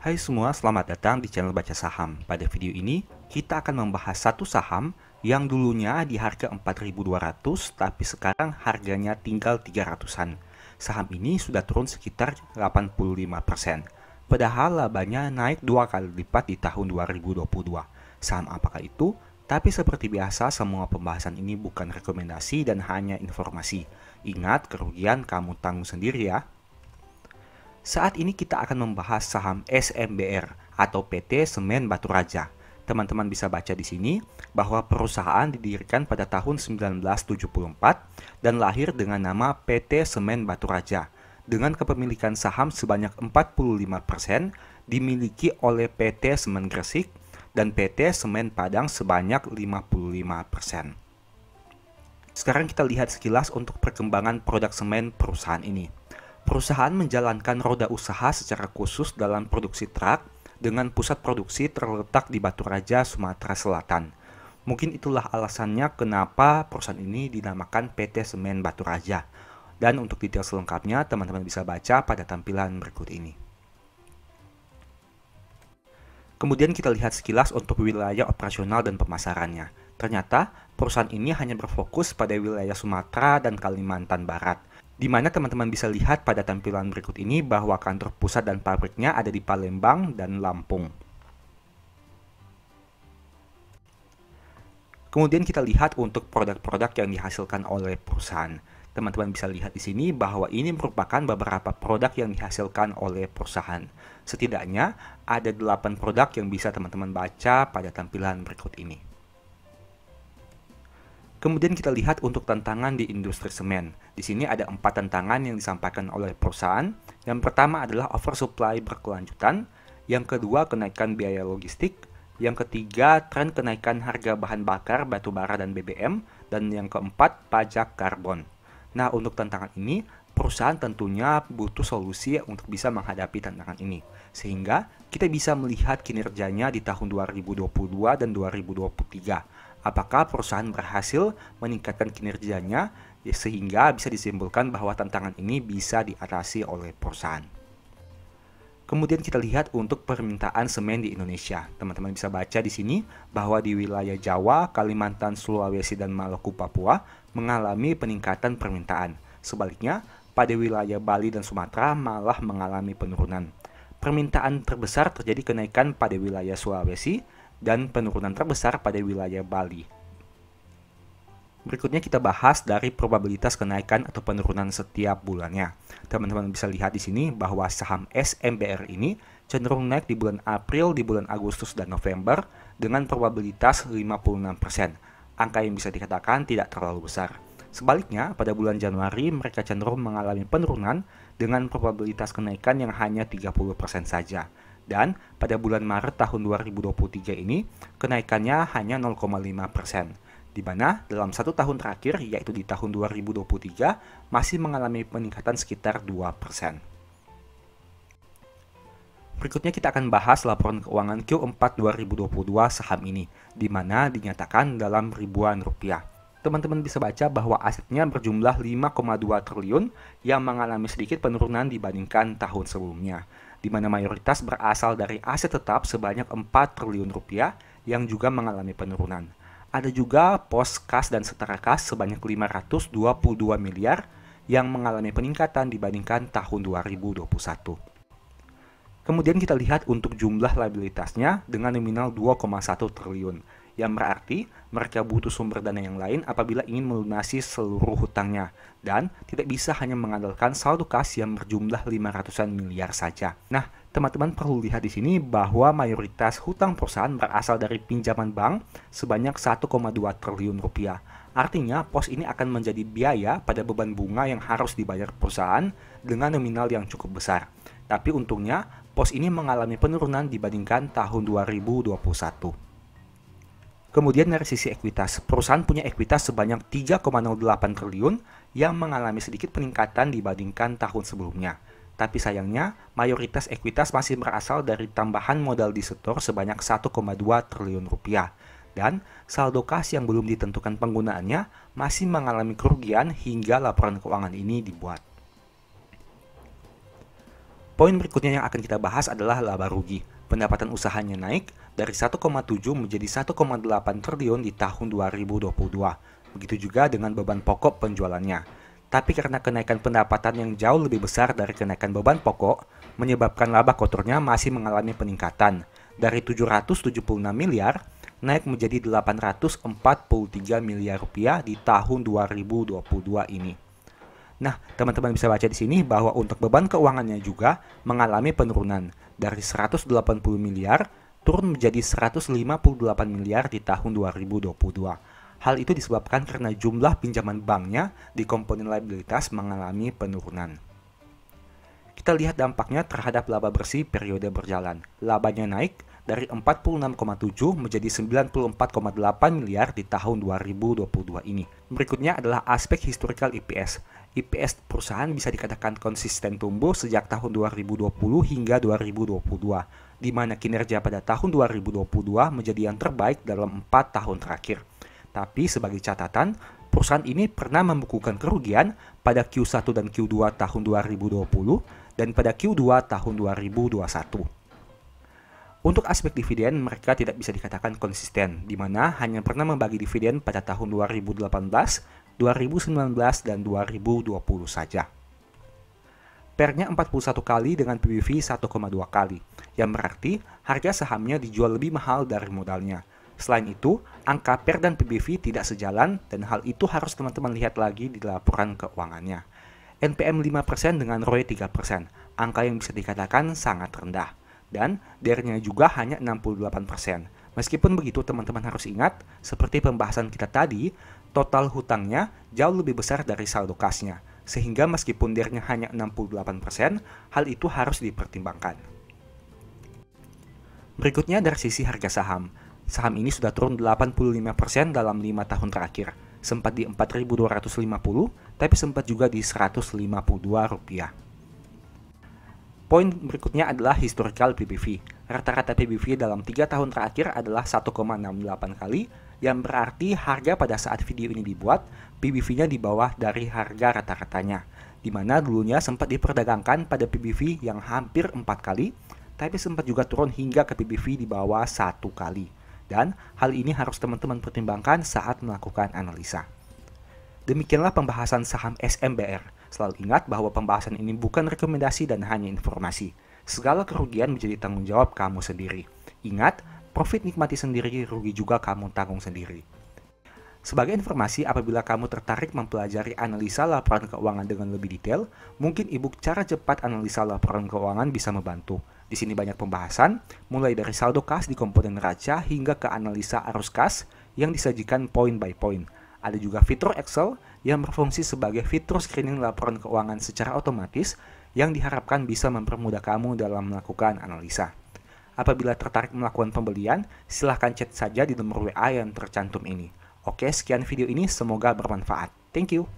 Hai semua, selamat datang di channel Baca Saham. Pada video ini, kita akan membahas satu saham yang dulunya di harga 4.200, tapi sekarang harganya tinggal 300-an. Saham ini sudah turun sekitar 85%. Padahal labanya naik 2 kali lipat di tahun 2022. Saham apakah itu? Tapi seperti biasa, semua pembahasan ini bukan rekomendasi dan hanya informasi. Ingat, kerugian kamu tanggung sendiri ya. Saat ini kita akan membahas saham SMBR atau PT Semen Batu Raja. Teman-teman bisa baca di sini bahwa perusahaan didirikan pada tahun 1974 dan lahir dengan nama PT Semen Batu Raja. Dengan kepemilikan saham sebanyak 45% dimiliki oleh PT Semen Gresik dan PT Semen Padang sebanyak 55%. Sekarang kita lihat sekilas untuk perkembangan produk semen perusahaan ini. Perusahaan menjalankan roda usaha secara khusus dalam produksi truk dengan pusat produksi terletak di Batu Raja, Sumatera Selatan. Mungkin itulah alasannya kenapa perusahaan ini dinamakan PT Semen Batu Raja. Dan untuk detail selengkapnya, teman-teman bisa baca pada tampilan berikut ini. Kemudian kita lihat sekilas untuk wilayah operasional dan pemasarannya. Ternyata perusahaan ini hanya berfokus pada wilayah Sumatera dan Kalimantan Barat, di mana teman-teman bisa lihat pada tampilan berikut ini bahwa kantor pusat dan pabriknya ada di Palembang dan Lampung. Kemudian kita lihat untuk produk-produk yang dihasilkan oleh perusahaan. Teman-teman bisa lihat di sini bahwa ini merupakan beberapa produk yang dihasilkan oleh perusahaan. Setidaknya ada 8 produk yang bisa teman-teman baca pada tampilan berikut ini. Kemudian kita lihat untuk tantangan di industri semen. Di sini ada 4 tantangan yang disampaikan oleh perusahaan. Yang pertama adalah oversupply berkelanjutan. Yang kedua, kenaikan biaya logistik. Yang ketiga, tren kenaikan harga bahan bakar, batu bara, dan BBM. Dan yang keempat, pajak karbon. Nah, untuk tantangan ini, perusahaan tentunya butuh solusi untuk bisa menghadapi tantangan ini. Sehingga kita bisa melihat kinerjanya di tahun 2022 dan 2023. Apakah perusahaan berhasil meningkatkan kinerjanya sehingga bisa disimpulkan bahwa tantangan ini bisa diatasi oleh perusahaan. Kemudian kita lihat untuk permintaan semen di Indonesia. Teman-teman bisa baca di sini bahwa di wilayah Jawa, Kalimantan, Sulawesi, dan Maluku, Papua mengalami peningkatan permintaan. Sebaliknya, pada wilayah Bali dan Sumatera malah mengalami penurunan. Permintaan terbesar terjadi kenaikan pada wilayah Sulawesi dan penurunan terbesar pada wilayah Bali. Berikutnya kita bahas dari probabilitas kenaikan atau penurunan setiap bulannya. Teman-teman bisa lihat di sini bahwa saham SMBR ini cenderung naik di bulan April, di bulan Agustus, dan November dengan probabilitas 56%. Angka yang bisa dikatakan tidak terlalu besar. Sebaliknya, pada bulan Januari mereka cenderung mengalami penurunan dengan probabilitas kenaikan yang hanya 30% saja. Dan pada bulan Maret tahun 2023 ini, kenaikannya hanya 0,5%. Di mana dalam satu tahun terakhir, yaitu di tahun 2023, masih mengalami peningkatan sekitar 2%. Berikutnya kita akan bahas laporan keuangan Q4 2022 saham ini, di mana dinyatakan dalam ribuan rupiah. Teman-teman bisa baca bahwa asetnya berjumlah 5,2 triliun yang mengalami sedikit penurunan dibandingkan tahun sebelumnya, di mana mayoritas berasal dari aset tetap sebanyak 4 triliun rupiah yang juga mengalami penurunan. Ada juga pos kas dan setara kas sebanyak 522 miliar yang mengalami peningkatan dibandingkan tahun 2021. Kemudian kita lihat untuk jumlah liabilitasnya dengan nominal 2,1 triliun, yang berarti mereka butuh sumber dana yang lain apabila ingin melunasi seluruh hutangnya dan tidak bisa hanya mengandalkan saldo kas yang berjumlah 500-an miliar saja. Nah, teman-teman perlu lihat di sini bahwa mayoritas hutang perusahaan berasal dari pinjaman bank sebanyak 1,2 triliun rupiah. Artinya, pos ini akan menjadi biaya pada beban bunga yang harus dibayar perusahaan dengan nominal yang cukup besar. Tapi untungnya, pos ini mengalami penurunan dibandingkan tahun 2021. Kemudian dari sisi ekuitas, perusahaan punya ekuitas sebanyak 3,08 triliun yang mengalami sedikit peningkatan dibandingkan tahun sebelumnya. Tapi sayangnya, mayoritas ekuitas masih berasal dari tambahan modal disetor sebanyak 1,2 triliun rupiah. Dan saldo kas yang belum ditentukan penggunaannya masih mengalami kerugian hingga laporan keuangan ini dibuat. Poin berikutnya yang akan kita bahas adalah laba rugi. Pendapatan usahanya naik dari 1,7 menjadi 1,8 triliun di tahun 2022. Begitu juga dengan beban pokok penjualannya. Tapi karena kenaikan pendapatan yang jauh lebih besar dari kenaikan beban pokok, menyebabkan laba kotornya masih mengalami peningkatan. Dari 776 miliar, naik menjadi 843 miliar rupiah di tahun 2022 ini. Nah, teman-teman bisa baca di sini bahwa untuk beban keuangannya juga mengalami penurunan dari 180 miliar turun menjadi 158 miliar di tahun 2022. Hal itu disebabkan karena jumlah pinjaman banknya di komponen liabilitas mengalami penurunan. Kita lihat dampaknya terhadap laba bersih periode berjalan. Labanya naik dari 46,7 menjadi 94,8 miliar di tahun 2022 ini. Berikutnya adalah aspek historical EPS. EPS perusahaan bisa dikatakan konsisten tumbuh sejak tahun 2020 hingga 2022, di mana kinerja pada tahun 2022 menjadi yang terbaik dalam 4 tahun terakhir. Tapi sebagai catatan, perusahaan ini pernah membukukan kerugian pada Q1 dan Q2 tahun 2020 dan pada Q2 tahun 2021. Untuk aspek dividen, mereka tidak bisa dikatakan konsisten, di mana hanya pernah membagi dividen pada tahun 2018, 2019, dan 2020 saja. PER-nya 41 kali dengan PBV 1,2 kali, yang berarti harga sahamnya dijual lebih mahal dari modalnya. Selain itu, angka PER dan PBV tidak sejalan dan hal itu harus teman-teman lihat lagi di laporan keuangannya. NPM 5% dengan ROE 3%, angka yang bisa dikatakan sangat rendah. Dan DER-nya juga hanya 68%. Meskipun begitu, teman-teman harus ingat, seperti pembahasan kita tadi, total hutangnya jauh lebih besar dari saldo kasnya. Sehingga meskipun DER-nya hanya 68%, hal itu harus dipertimbangkan. Berikutnya dari sisi harga saham. Saham ini sudah turun 85% dalam 5 tahun terakhir. Sempat di 4.250, tapi sempat juga di Rp152. Poin berikutnya adalah historical PBV. Rata-rata PBV dalam 3 tahun terakhir adalah 1,68 kali, yang berarti harga pada saat video ini dibuat, PBV-nya di bawah dari harga rata-ratanya, di mana dulunya sempat diperdagangkan pada PBV yang hampir 4 kali, tapi sempat juga turun hingga ke PBV di bawah 1 kali. Dan hal ini harus teman-teman pertimbangkan saat melakukan analisa. Demikianlah pembahasan saham SMBR. Selalu ingat bahwa pembahasan ini bukan rekomendasi dan hanya informasi. Segala kerugian menjadi tanggung jawab kamu sendiri. Ingat, profit nikmati sendiri, rugi juga kamu tanggung sendiri. Sebagai informasi, apabila kamu tertarik mempelajari analisa laporan keuangan dengan lebih detail, mungkin e-book Cara Cepat Analisa Laporan Keuangan bisa membantu. Di sini banyak pembahasan, mulai dari saldo kas di komponen neraca hingga ke analisa arus kas yang disajikan point by point. Ada juga fitur Excel yang berfungsi sebagai fitur screening laporan keuangan secara otomatis yang diharapkan bisa mempermudah kamu dalam melakukan analisa. Apabila tertarik melakukan pembelian, silahkan chat saja di nomor WA yang tercantum ini. Oke, sekian video ini, semoga bermanfaat. Thank you.